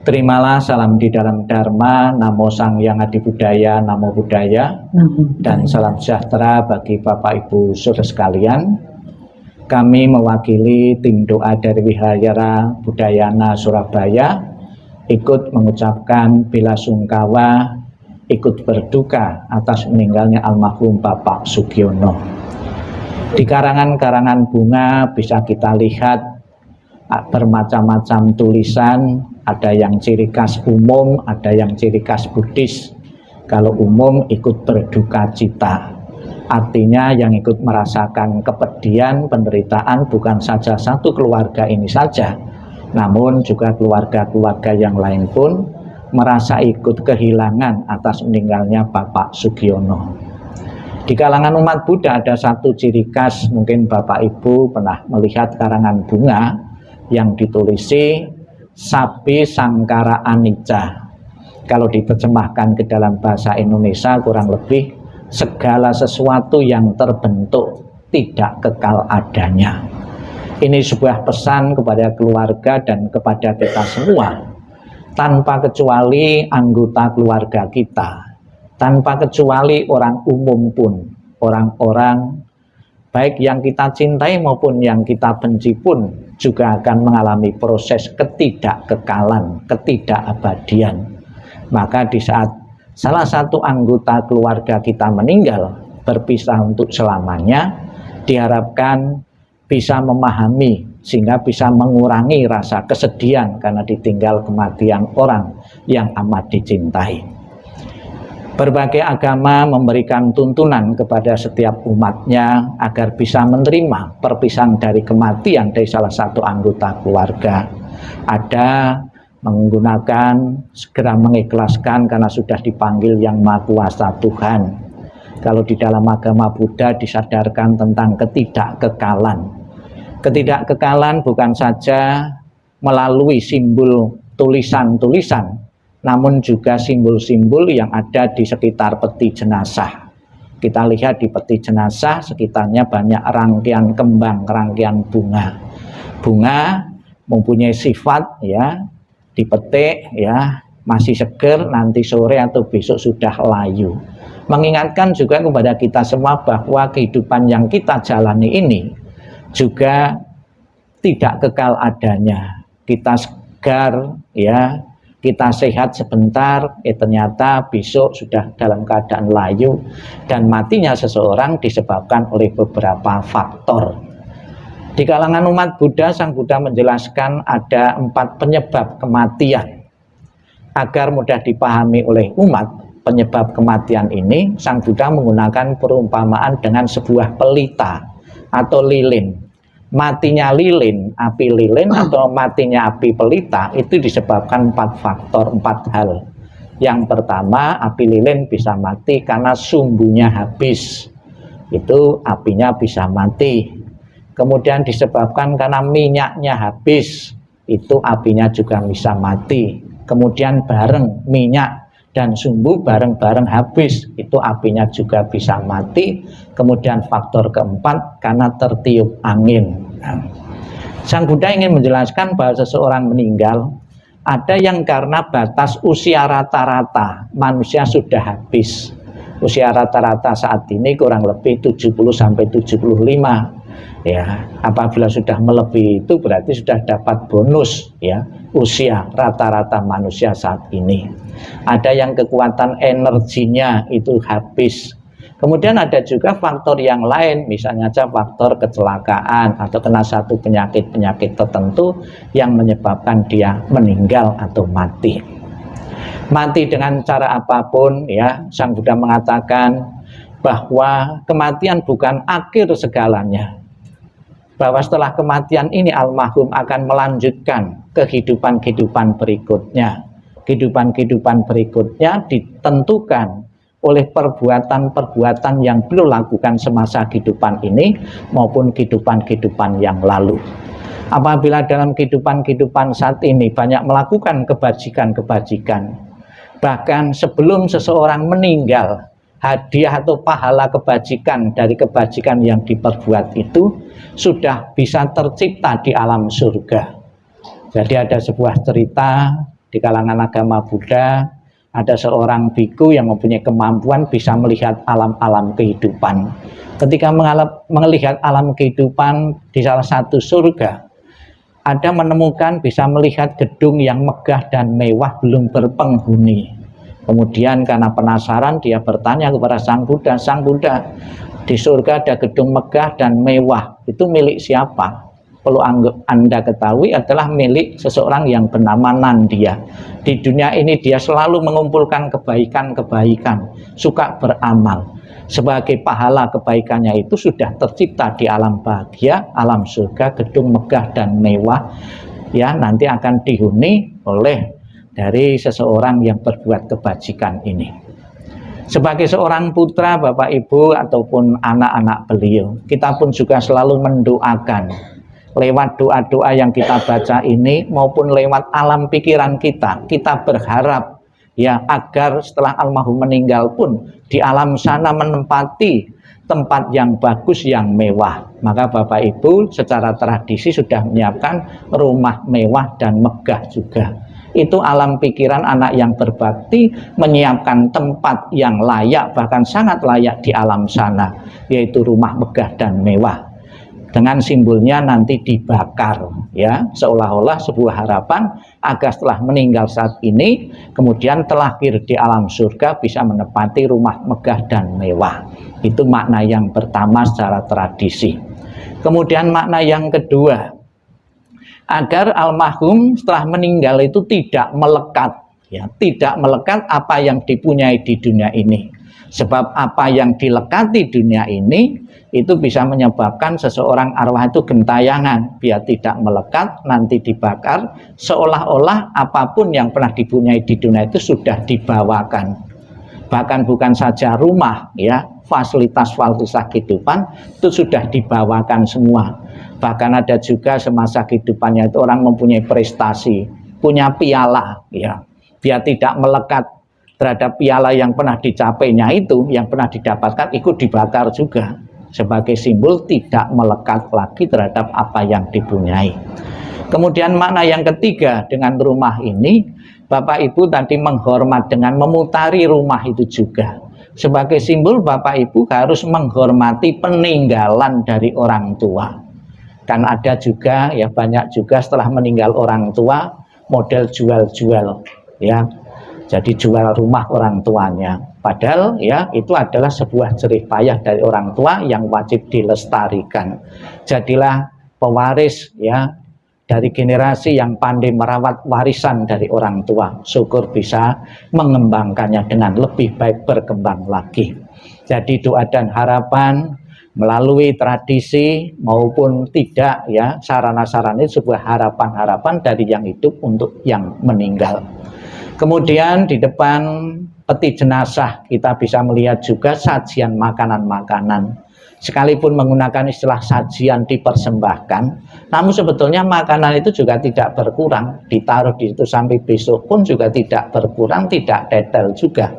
Terimalah salam di dalam Dharma, Namo Sang Hyang Adi Budaya, Namo Buddhaya, dan salam sejahtera bagi Bapak Ibu Saudara sekalian. Kami mewakili tim doa dari Wihara Budayana Surabaya ikut mengucapkan bela sungkawa, ikut berduka atas meninggalnya almarhum Bapak Sugiono. Di karangan-karangan bunga bisa kita lihat bermacam-macam tulisan, ada yang ciri khas umum, ada yang ciri khas Buddhis. Kalau umum ikut berduka cita, artinya yang ikut merasakan kepedihan, penderitaan bukan saja satu keluarga ini saja, namun juga keluarga-keluarga yang lain pun merasa ikut kehilangan atas meninggalnya Bapak Sugiono. Di kalangan umat Buddha ada satu ciri khas, mungkin Bapak Ibu pernah melihat karangan bunga yang ditulisi Sabi Sangkara Anicca. Kalau diterjemahkan ke dalam bahasa Indonesia kurang lebih segala sesuatu yang terbentuk tidak kekal adanya. Ini sebuah pesan kepada keluarga dan kepada kita semua, tanpa kecuali anggota keluarga kita, tanpa kecuali orang umum pun, orang-orang baik yang kita cintai maupun yang kita benci pun juga akan mengalami proses ketidakkekalan, ketidakabadian. Maka di saat salah satu anggota keluarga kita meninggal, berpisah untuk selamanya, diharapkan bisa memahami sehingga bisa mengurangi rasa kesedihan karena ditinggal kematian orang yang amat dicintai. Berbagai agama memberikan tuntunan kepada setiap umatnya agar bisa menerima perpisahan dari kematian dari salah satu anggota keluarga. Ada menggunakan segera mengikhlaskan karena sudah dipanggil yang Maha Kuasa Tuhan. Kalau di dalam agama Buddha disadarkan tentang ketidakkekalan. Ketidakkekalan bukan saja melalui simbol tulisan-tulisan, namun juga simbol-simbol yang ada di sekitar peti jenazah. Kita lihat di peti jenazah sekitarnya banyak rangkaian kembang, rangkaian bunga. Bunga mempunyai sifat ya, dipetik ya, masih seger, nanti sore atau besok sudah layu. Mengingatkan juga kepada kita semua bahwa kehidupan yang kita jalani ini juga tidak kekal adanya. Kita segar ya, kita sehat sebentar, ternyata besok sudah dalam keadaan layu, dan matinya seseorang disebabkan oleh beberapa faktor. Di kalangan umat Buddha, Sang Buddha menjelaskan ada 4 penyebab kematian. Agar mudah dipahami oleh umat, penyebab kematian ini, Sang Buddha menggunakan perumpamaan dengan sebuah pelita atau lilin. Matinya lilin, api lilin atau matinya api pelita itu disebabkan 4 faktor, 4 hal. Yang pertama, api lilin bisa mati karena sumbunya habis, itu apinya bisa mati. Kemudian disebabkan karena minyaknya habis, itu apinya juga bisa mati. Kemudian bareng minyak dan sumbu bareng-bareng habis, itu apinya juga bisa mati. Kemudian faktor keempat karena tertiup angin. Sang Buddha ingin menjelaskan bahwa seseorang meninggal ada yang karena batas usia rata-rata manusia sudah habis. Usia rata-rata saat ini kurang lebih 70 sampai 75. Ya, apabila sudah melebihi itu berarti sudah dapat bonus ya, usia rata-rata manusia saat ini. Ada yang kekuatan energinya itu habis. Kemudian ada juga faktor yang lain, misalnya saja faktor kecelakaan atau kena satu penyakit-penyakit tertentu yang menyebabkan dia meninggal atau mati. Mati dengan cara apapun ya, Sang Buddha mengatakan bahwa kematian bukan akhir segalanya. Bahwa setelah kematian ini almarhum akan melanjutkan kehidupan-kehidupan berikutnya. Kehidupan-kehidupan berikutnya ditentukan oleh perbuatan-perbuatan yang beliau lakukan semasa kehidupan ini maupun kehidupan-kehidupan yang lalu. Apabila dalam kehidupan-kehidupan saat ini banyak melakukan kebajikan-kebajikan, bahkan sebelum seseorang meninggal, hadiah atau pahala kebajikan dari kebajikan yang diperbuat itu sudah bisa tercipta di alam surga. Jadi ada sebuah cerita di kalangan agama Buddha ada seorang biku yang mempunyai kemampuan bisa melihat alam-alam kehidupan. Ketika melihat alam kehidupan di salah satu surga, ada menemukan bisa melihat gedung yang megah dan mewah belum berpenghuni. Kemudian karena penasaran dia bertanya kepada Sang Buddha, di surga ada gedung megah dan mewah, itu milik siapa? Perlu Anda ketahui adalah milik seseorang yang bernama Nandia. Di dunia ini dia selalu mengumpulkan kebaikan-kebaikan, suka beramal. Sebagai pahala kebaikannya itu sudah tercipta di alam bahagia, alam surga, gedung megah dan mewah. Ya, nanti akan dihuni oleh dari seseorang yang berbuat kebajikan ini. Sebagai seorang putra, Bapak Ibu ataupun anak-anak beliau, kita pun juga selalu mendoakan lewat doa-doa yang kita baca ini maupun lewat alam pikiran kita berharap ya agar setelah almarhum meninggal pun di alam sana menempati tempat yang bagus, yang mewah. Maka Bapak Ibu secara tradisi sudah menyiapkan rumah mewah dan megah juga. Itu alam pikiran anak yang berbakti menyiapkan tempat yang layak, bahkan sangat layak di alam sana, yaitu rumah megah dan mewah. Dengan simbolnya nanti dibakar, ya, seolah-olah sebuah harapan agar setelah meninggal saat ini kemudian terlahir di alam surga bisa menepati rumah megah dan mewah. Itu makna yang pertama secara tradisi. Kemudian makna yang kedua, agar almarhum setelah meninggal itu tidak melekat, ya, tidak melekat apa yang dipunyai di dunia ini. Sebab apa yang dilekati dunia ini itu bisa menyebabkan seseorang arwah itu gentayangan, biar tidak melekat, nanti dibakar, seolah-olah apapun yang pernah dipunyai di dunia itu sudah dibawakan. Bahkan bukan saja rumah, ya, fasilitas-fasilitas kehidupan itu sudah dibawakan semua. Bahkan ada juga semasa kehidupannya itu orang mempunyai prestasi, punya piala, ya, biar tidak melekat terhadap piala yang pernah dicapainya itu, yang pernah didapatkan ikut dibakar juga, sebagai simbol tidak melekat lagi terhadap apa yang dipunyai. Kemudian makna yang ketiga dengan rumah ini, Bapak Ibu tadi menghormat dengan memutari rumah itu juga. Sebagai simbol Bapak Ibu harus menghormati peninggalan dari orang tua. Kan ada juga, ya banyak juga setelah meninggal orang tua model jual-jual, ya. Jadi jual rumah orang tuanya. Padahal ya itu adalah sebuah jerih payah dari orang tua yang wajib dilestarikan. Jadilah pewaris ya dari generasi yang pandai merawat warisan dari orang tua. Syukur bisa mengembangkannya dengan lebih baik, berkembang lagi. Jadi doa dan harapan melalui tradisi maupun tidak ya, sarana-sarana itu sebuah harapan-harapan dari yang hidup untuk yang meninggal. Kemudian di depan peti jenazah kita bisa melihat juga sajian makanan-makanan. Sekalipun menggunakan istilah sajian dipersembahkan, namun sebetulnya makanan itu juga tidak berkurang. Ditaruh di situ sampai besok pun juga tidak berkurang, tidak detail juga.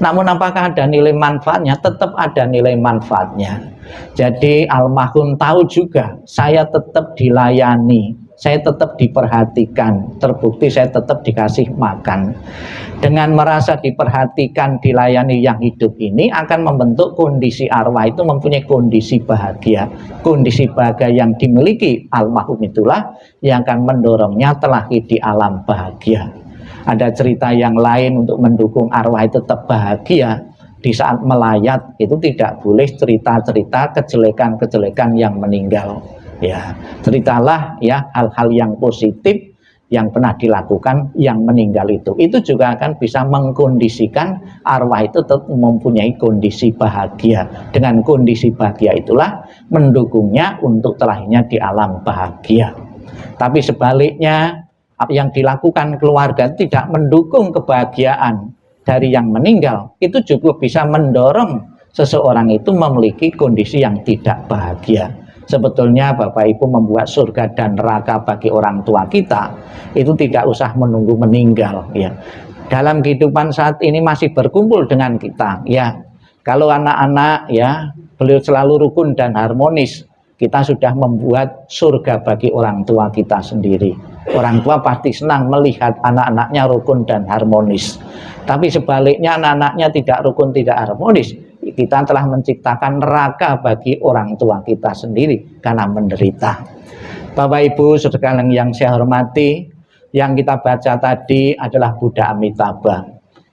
Namun apakah ada nilai manfaatnya? Tetap ada nilai manfaatnya. Jadi almarhum tahu juga, saya tetap dilayani, saya tetap diperhatikan, terbukti saya tetap dikasih makan. Dengan merasa diperhatikan, dilayani yang hidup ini akan membentuk kondisi arwah itu mempunyai kondisi bahagia. Kondisi bahagia yang dimiliki almarhum itulah yang akan mendorongnya terlahir di alam bahagia. Ada cerita yang lain untuk mendukung arwah itu tetap bahagia. Di saat melayat itu tidak boleh cerita-cerita kejelekan-kejelekan yang meninggal. Ya, ceritalah ya hal-hal yang positif yang pernah dilakukan yang meninggal itu. Itu juga akan bisa mengkondisikan arwah itu tetap mempunyai kondisi bahagia. Dengan kondisi bahagia itulah mendukungnya untuk terlahirnya di alam bahagia. Tapi sebaliknya, apa yang dilakukan keluarga tidak mendukung kebahagiaan dari yang meninggal, itu juga bisa mendorong seseorang itu memiliki kondisi yang tidak bahagia. Sebetulnya Bapak Ibu membuat surga dan neraka bagi orang tua kita itu tidak usah menunggu meninggal ya. Dalam kehidupan saat ini masih berkumpul dengan kita ya. Kalau anak-anak ya, beliau selalu rukun dan harmonis, kita sudah membuat surga bagi orang tua kita sendiri. Orang tua pasti senang melihat anak-anaknya rukun dan harmonis. Tapi sebaliknya anak-anaknya tidak rukun, tidak harmonis, kita telah menciptakan neraka bagi orang tua kita sendiri karena menderita. Bapak Ibu saudara yang saya hormati, yang kita baca tadi adalah Buddha Amitabha.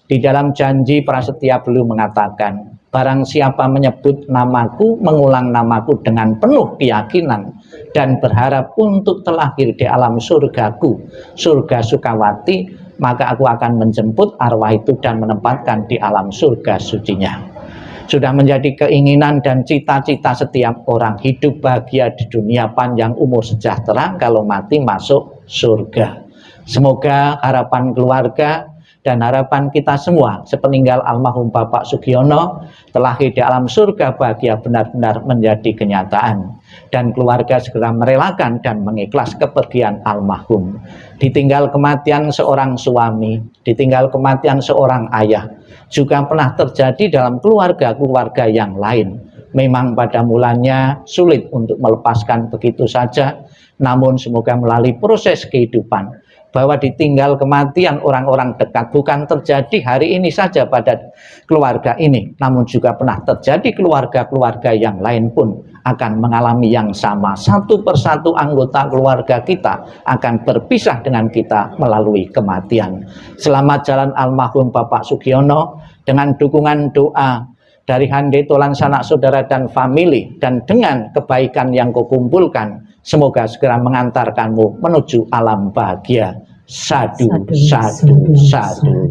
Di dalam janji prasetya beliau mengatakan, barang siapa menyebut namaku, mengulang namaku dengan penuh keyakinan dan berharap untuk terlahir di alam surgaku, surga Sukawati, maka aku akan menjemput arwah itu dan menempatkan di alam surga sucinya. Sudah menjadi keinginan dan cita-cita setiap orang hidup bahagia di dunia, panjang umur sejahtera, kalau mati masuk surga. Semoga harapan keluarga dan harapan kita semua sepeninggal almarhum Bapak Sugiono terlahir di alam surga bahagia benar-benar menjadi kenyataan, dan keluarga segera merelakan dan mengikhlas kepergian almarhum. Ditinggal kematian seorang suami, ditinggal kematian seorang ayah, juga pernah terjadi dalam keluarga-keluarga yang lain. Memang pada mulanya sulit untuk melepaskan begitu saja, namun semoga melalui proses kehidupan, bahwa ditinggal kematian orang-orang dekat bukan terjadi hari ini saja pada keluarga ini, namun juga pernah terjadi keluarga-keluarga yang lain pun akan mengalami yang sama. Satu persatu anggota keluarga kita akan berpisah dengan kita melalui kematian. Selamat jalan almarhum Bapak Sugiono, dengan dukungan doa dari Hande Tolan sanak saudara dan famili, dan dengan kebaikan yang kau kumpulkan, semoga segera mengantarkanmu menuju alam bahagia. Sadu, sadu, sadu.